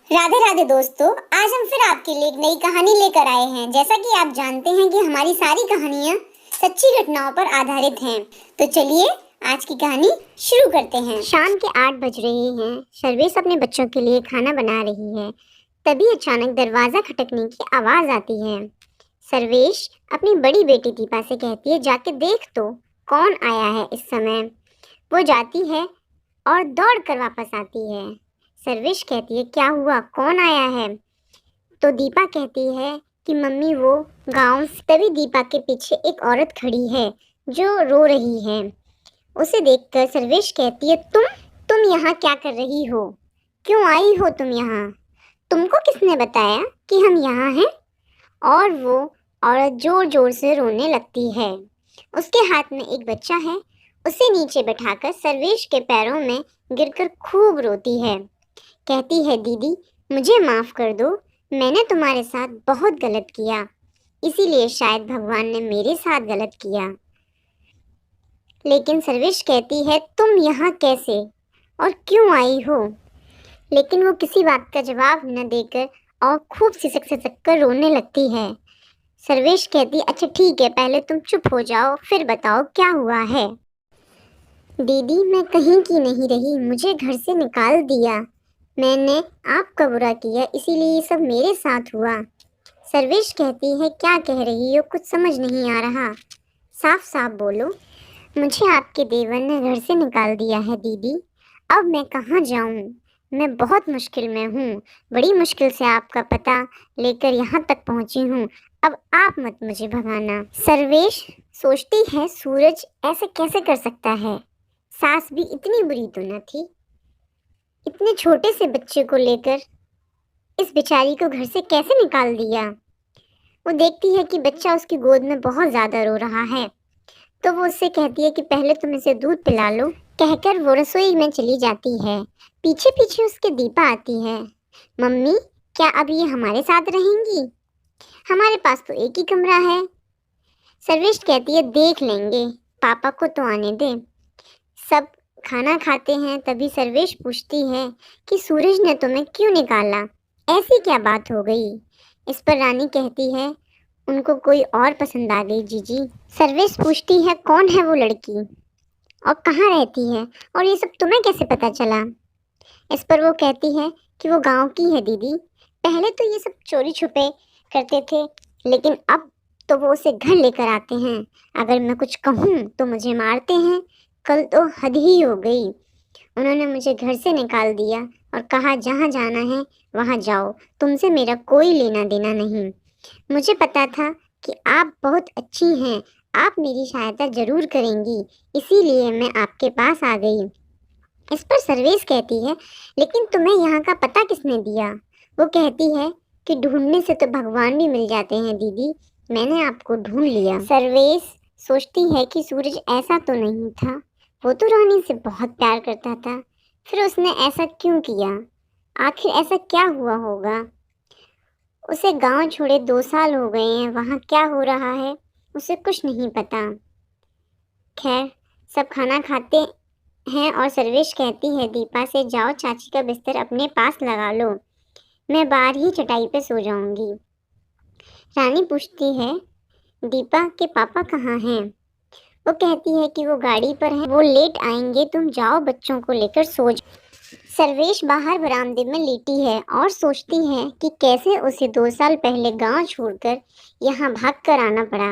राधे राधे दोस्तों, आज हम फिर आपके लिए एक नई कहानी लेकर आए हैं। जैसा कि आप जानते हैं कि हमारी सारी कहानियाँ सच्ची घटनाओं पर आधारित हैं। तो चलिए आज की कहानी शुरू करते हैं। शाम के 8 बज रहे हैं। सर्वेश अपने बच्चों के लिए खाना बना रही है। तभी अचानक दरवाजा खटकने की आवाज आती है। सर्वेश अपनी बड़ी बेटी दीपा से कहती है, जाके देख तो कौन आया है इस समय। वो जाती है और दौड़ कर वापस आती है। सर्वेश कहती है, क्या हुआ, कौन आया है? तो दीपा कहती है कि मम्मी वो गांव से। तभी दीपा के पीछे एक औरत खड़ी है जो रो रही है। उसे देखकर सर्वेश कहती है, तुम यहाँ क्या कर रही हो? क्यों आई हो तुम यहाँ? तुमको किसने बताया कि हम यहाँ हैं? और वो औरत जोर जोर से रोने लगती है। उसके हाथ में एक बच्चा है। उसे नीचे बैठाकर सर्वेश के पैरों में गिरकर खूब रोती है। कहती है, दीदी मुझे माफ़ कर दो, मैंने तुम्हारे साथ बहुत गलत किया, इसीलिए शायद भगवान ने मेरे साथ गलत किया। लेकिन सर्वेश कहती है, तुम यहाँ कैसे और क्यों आई हो? लेकिन वो किसी बात का जवाब न देकर और खूब सिसक सिसक कर रोने लगती है। सर्वेश कहती, अच्छा ठीक है, पहले तुम चुप हो जाओ, फिर बताओ क्या हुआ है। दीदी मैं कहीं की नहीं रही, मुझे घर से निकाल दिया। मैंने आपका बुरा किया, इसीलिए ये सब मेरे साथ हुआ। सर्वेश कहती है, क्या कह रही हो, कुछ समझ नहीं आ रहा, साफ साफ बोलो। मुझे आपके देवर ने घर से निकाल दिया है दीदी, अब मैं कहाँ जाऊँ? मैं बहुत मुश्किल में हूँ, बड़ी मुश्किल से आपका पता लेकर यहाँ तक पहुँची हूँ, अब आप मत मुझे भगाना। सर्वेश सोचती है, सूरज ऐसे कैसे कर सकता है? सास भी इतनी बुरी तो न थी। इतने छोटे से बच्चे को लेकर इस बेचारी को घर से कैसे निकाल दिया? वो देखती है कि बच्चा उसकी गोद में बहुत ज़्यादा रो रहा है, तो वो उससे कहती है कि पहले तुम इसे दूध पिला लो। कहकर वो रसोई में चली जाती है। पीछे पीछे उसके दीपा आती है। मम्मी क्या अब ये हमारे साथ रहेंगी? हमारे पास तो एक ही कमरा है। सर्वेश कहती है, देख लेंगे, पापा को तो आने दे। सब खाना खाते हैं। तभी सर्वेश पूछती है कि सूरज ने तुम्हें क्यों निकाला? ऐसी क्या बात हो गई? इस पर रानी कहती है, उनको कोई और पसंद आ गई जीजी। सर्वेश पूछती है, कौन है वो लड़की और कहाँ रहती है और ये सब तुम्हें कैसे पता चला? इस पर वो कहती है कि वो गांव की है दीदी, पहले तो ये सब चोरी छुपे करते थे, लेकिन अब तो वो उसे घर लेकर आते हैं। अगर मैं कुछ कहूँ तो मुझे मारते हैं। कल तो हद ही हो गई, उन्होंने मुझे घर से निकाल दिया और कहा जहाँ जाना है वहाँ जाओ, तुमसे मेरा कोई लेना देना नहीं। मुझे पता था कि आप बहुत अच्छी हैं, आप मेरी सहायता जरूर करेंगी, इसीलिए मैं आपके पास आ गई। इस पर सर्वेश कहती है, लेकिन तुम्हें यहाँ का पता किसने दिया? वो कहती है कि ढूंढने से तो भगवान भी मिल जाते हैं दीदी, मैंने आपको ढूंढ लिया। सर्वेश सोचती है कि सूरज ऐसा तो नहीं था, वो तो रानी से बहुत प्यार करता था, फिर उसने ऐसा क्यों किया? आखिर ऐसा क्या हुआ होगा? उसे गांव छोड़े 2 साल हो गए हैं, वहाँ क्या हो रहा है उसे कुछ नहीं पता। खैर सब खाना खाते हैं और सर्वेश कहती है दीपा से, जाओ चाची का बिस्तर अपने पास लगा लो, मैं बाहर ही चटाई पे सो जाऊंगी। रानी पूछती है, दीपा के पापा कहाँ हैं? वो कहती है कि वो गाड़ी पर हैं, वो लेट आएंगे, तुम जाओ बच्चों को लेकर सो जाओ। सर्वेश बाहर बरामदे में लेटी है और सोचती है कि कैसे उसे 2 साल पहले गांव छोड़कर यहाँ भाग कर आना पड़ा।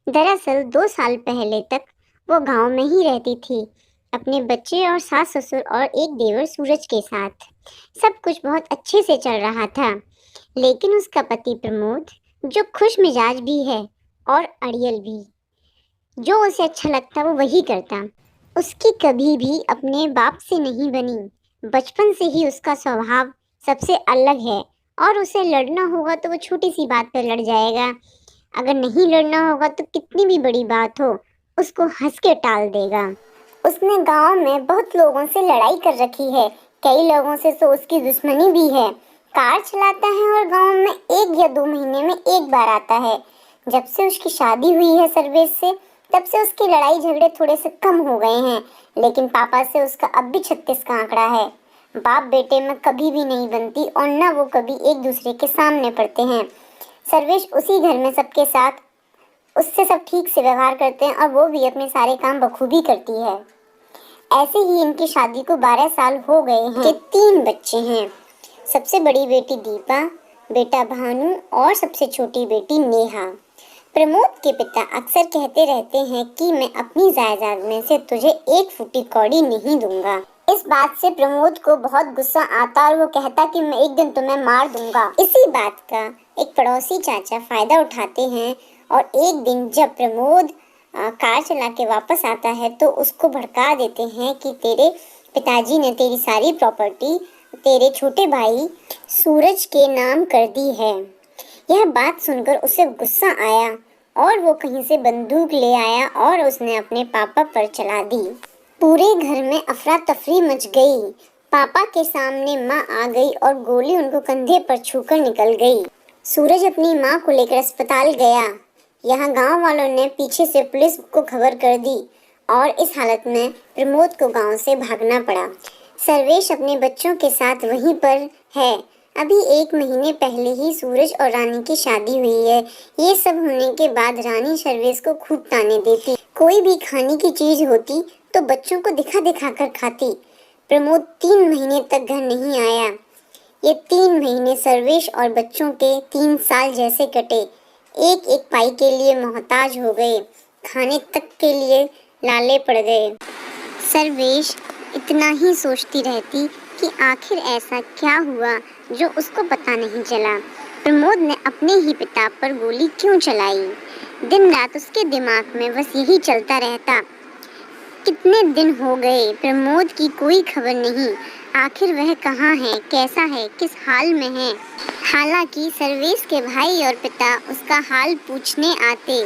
दरअसल 2 साल पहले तक वो गांव में ही रहती थी, अपने बच्चे और सास ससुर और एक देवर सूरज के साथ। सब कुछ बहुत अच्छे से चल रहा था, लेकिन उसका पति प्रमोद, जो खुश मिजाज भी है और अड़ियल भी, जो उसे अच्छा लगता वो वही करता। उसकी कभी भी अपने बाप से नहीं बनी, बचपन से ही उसका स्वभाव सबसे अलग है और उसे लड़ना होगा तो वो छोटी सी बात पर लड़ जाएगा, अगर नहीं लड़ना होगा तो कितनी भी बड़ी बात हो उसको हंस के टाल देगा। उसने गांव में बहुत लोगों से लड़ाई कर रखी है, कई लोगों से तो उसकी दुश्मनी भी है। कार चलाता है और गांव में 1 या 2 महीने में एक बार आता है। जब से उसकी शादी हुई है सर्वेश से, तब से उसकी लड़ाई झगड़े थोड़े से कम हो गए हैं, लेकिन पापा से उसका अब भी 36 का आंकड़ा है। बाप बेटे में कभी भी नहीं बनती और न वो कभी एक दूसरे के सामने पड़ते हैं। सर्वेश उसी घर में सबके साथ उससे सब ठीक से व्यवहार करते हैं और वो भी अपने सारे काम बखूबी करती है। ऐसे ही इनकी शादी को 12 साल हो गए हैं कि 3 बच्चे हैं। सबसे बड़ी बेटी दीपा, बेटा भानु और सबसे छोटी बेटी नेहा। प्रमोद के पिता अक्सर कहते रहते हैं कि मैं अपनी जायदाद में से तुझे 1 फूटी कौड़ी नहीं दूंगा। इस बात से प्रमोद को बहुत गुस्सा आता और वो कहता कि मैं एक दिन तुम्हें मार दूंगा। इसी बात का एक पड़ोसी चाचा फायदा उठाते हैं और एक दिन जब प्रमोद कार चला के वापस आता है तो उसको भड़का देते हैं कि तेरे पिताजी ने तेरी सारी प्रॉपर्टी तेरे छोटे भाई सूरज के नाम कर दी है। यह बात सुनकर उसे गुस्सा आया और वो कहीं से बंदूक ले आया और उसने अपने पापा पर चला दी। पूरे घर में अफरा तफरी मच गई। पापा के सामने माँ आ गई और गोली उनको कंधे पर छूकर निकल गई। सूरज अपनी माँ को लेकर अस्पताल गया। यहाँ गांव वालों ने पीछे से पुलिस को खबर कर दी और इस हालत में प्रमोद को गांव से भागना पड़ा। सर्वेश अपने बच्चों के साथ वहीं पर है। अभी 1 महीने पहले ही सूरज और रानी की शादी हुई है। ये सब होने के बाद रानी सर्वेश को खूब ताने देती। कोई भी खाने की चीज होती तो बच्चों को दिखा दिखा कर खाती। प्रमोद 3 महीने तक घर नहीं आया। ये 3 महीने सर्वेश और बच्चों के 3 साल जैसे कटे। एक एक पाई के लिए मोहताज हो गए। खाने तक के लिए लाले पड़ गए। सर्वेश इतना ही सोचती रहती कि आखिर ऐसा क्या हुआ जो उसको पता नहीं चला। प्रमोद ने अपने ही पिता पर गोली क्यों चलाई? दिन रात उसके दिमाग में बस यही चलता रहता। कितने दिन हो गए प्रमोद की कोई खबर नहीं। आखिर वह कहाँ है, कैसा है, किस हाल में है? हालांकि सर्वेश के भाई और पिता उसका हाल पूछने आते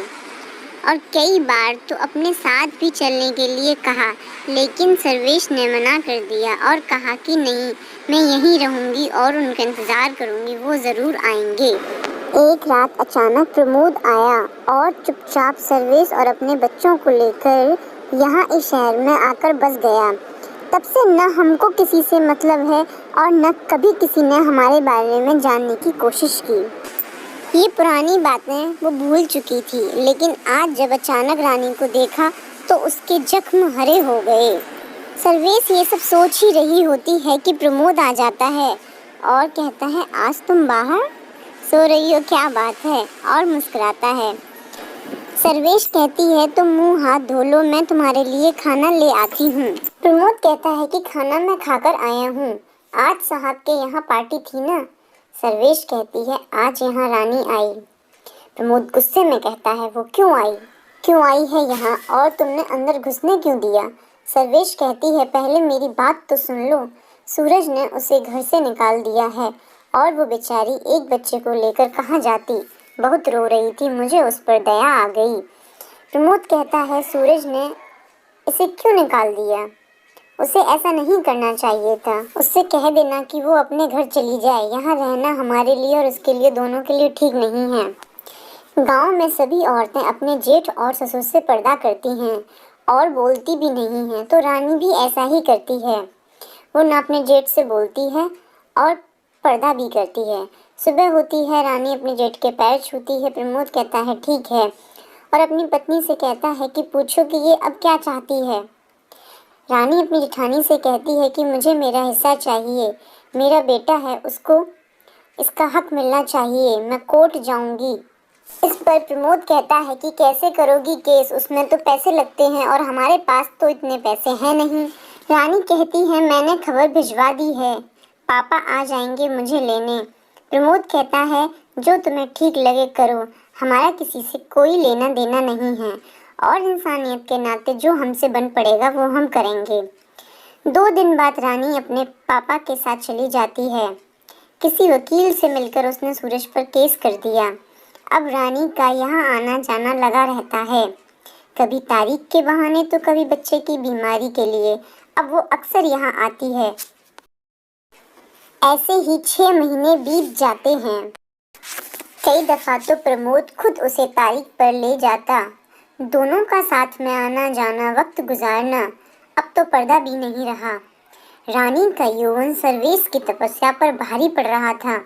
और कई बार तो अपने साथ भी चलने के लिए कहा, लेकिन सर्वेश ने मना कर दिया और कहा कि नहीं, मैं यहीं रहूंगी और उनका इंतज़ार करूंगी, वो ज़रूर आएंगे। एक रात अचानक प्रमोद आया और चुपचाप सर्वेश और अपने बच्चों को लेकर यहाँ इस शहर में आकर बस गया। तब से न हमको किसी से मतलब है और न कभी किसी ने हमारे बारे में जानने की कोशिश की। ये पुरानी बातें वो भूल चुकी थी, लेकिन आज जब अचानक रानी को देखा तो उसके जख्म हरे हो गए। सर्वेश ये सब सोच ही रही होती है कि प्रमोद आ जाता है और कहता है, आज तुम बाहर सो रही हो, क्या बात है? और मुस्कुराता है। सर्वेश कहती है, तुम मुंह हाथ धो लो, मैं तुम्हारे लिए खाना ले आती हूँ। प्रमोद कहता है कि खाना मैं खाकर आया हूँ, आज साहब के यहाँ पार्टी थी ना। सर्वेश कहती है, आज यहाँ रानी आई। प्रमोद गुस्से में कहता है, वो क्यों आई है यहाँ और तुमने अंदर घुसने क्यों दिया? सर्वेश कहती है, पहले मेरी बात तो सुन लो। सूरज ने उसे घर से निकाल दिया है और वो बेचारी एक बच्चे को लेकर कहाँ जाती? बहुत रो रही थी, मुझे उस पर दया आ गई। प्रमोद कहता है, सूरज ने इसे क्यों निकाल दिया? उसे ऐसा नहीं करना चाहिए था। उससे कह देना कि वो अपने घर चली जाए। यहाँ रहना हमारे लिए और उसके लिए, दोनों के लिए ठीक नहीं है। गांव में सभी औरतें अपने जेठ और ससुर से पर्दा करती हैं और बोलती भी नहीं हैं, तो रानी भी ऐसा ही करती है। वो न अपने जेठ से बोलती है और पर्दा भी करती है। सुबह होती है, रानी अपने जेठ के पैर छूती है। प्रमोद कहता है, ठीक है, और अपनी पत्नी से कहता है कि पूछो कि ये अब क्या चाहती है। रानी अपनी जेठानी से कहती है कि मुझे मेरा हिस्सा चाहिए, मेरा बेटा है, उसको इसका हक मिलना चाहिए, मैं कोर्ट जाऊंगी। इस पर प्रमोद कहता है कि कैसे करोगी केस, उसमें तो पैसे लगते हैं और हमारे पास तो इतने पैसे हैं नहीं। रानी कहती है, मैंने खबर भिजवा दी है, पापा आ जाएंगे मुझे लेने। प्रमोद कहता है, जो तुम्हें ठीक लगे करो, हमारा किसी से कोई लेना देना नहीं है और इंसानियत के नाते जो हमसे बन पड़ेगा वो हम करेंगे। 2 दिन बाद रानी अपने पापा के साथ चली जाती है। किसी वकील से मिलकर उसने सूरज पर केस कर दिया। अब रानी का यहाँ आना जाना लगा रहता है, कभी तारीख के बहाने तो कभी बच्चे की बीमारी के लिए। अब वो अक्सर यहाँ आती है। ऐसे ही 6 महीने बीत जाते हैं। कई दफ़ा तो प्रमोद खुद उसे तारीख पर ले जाता। दोनों का साथ में आना जाना, वक्त गुजारना अब तो पर्दा भी नहीं रहा। रानी का यौवन सर्वेश की तपस्या पर भारी पड़ रहा था।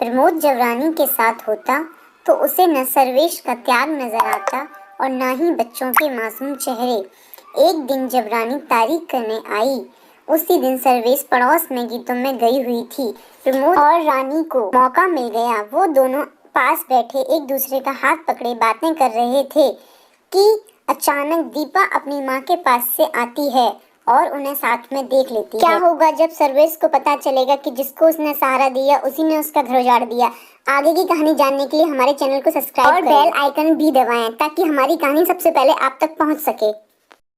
प्रमोद जब रानी के साथ होता तो उसे न सर्वेश का त्याग नजर आता और न ही बच्चों के मासूम चेहरे। एक दिन जब रानी तारीख करने आई, उसी दिन सर्वेश पड़ोस में गीतों में गई हुई थी। प्रमोद और रानी को मौका मिल गया। वो दोनों पास बैठे एक दूसरे का हाथ पकड़े बातें कर रहे थे कि अचानक दीपा अपनी माँ के पास से आती है और उन्हें साथ में देख लेती है। क्या होगा जब सर्वेश को पता चलेगा कि जिसको उसने सहारा दिया उसी ने उसका घर उजाड़ दिया। आगे की कहानी जानने के लिए हमारे चैनल को सब्सक्राइब और बेल आइकन भी दबाएं ताकि हमारी कहानी सबसे पहले आप तक पहुंच सके।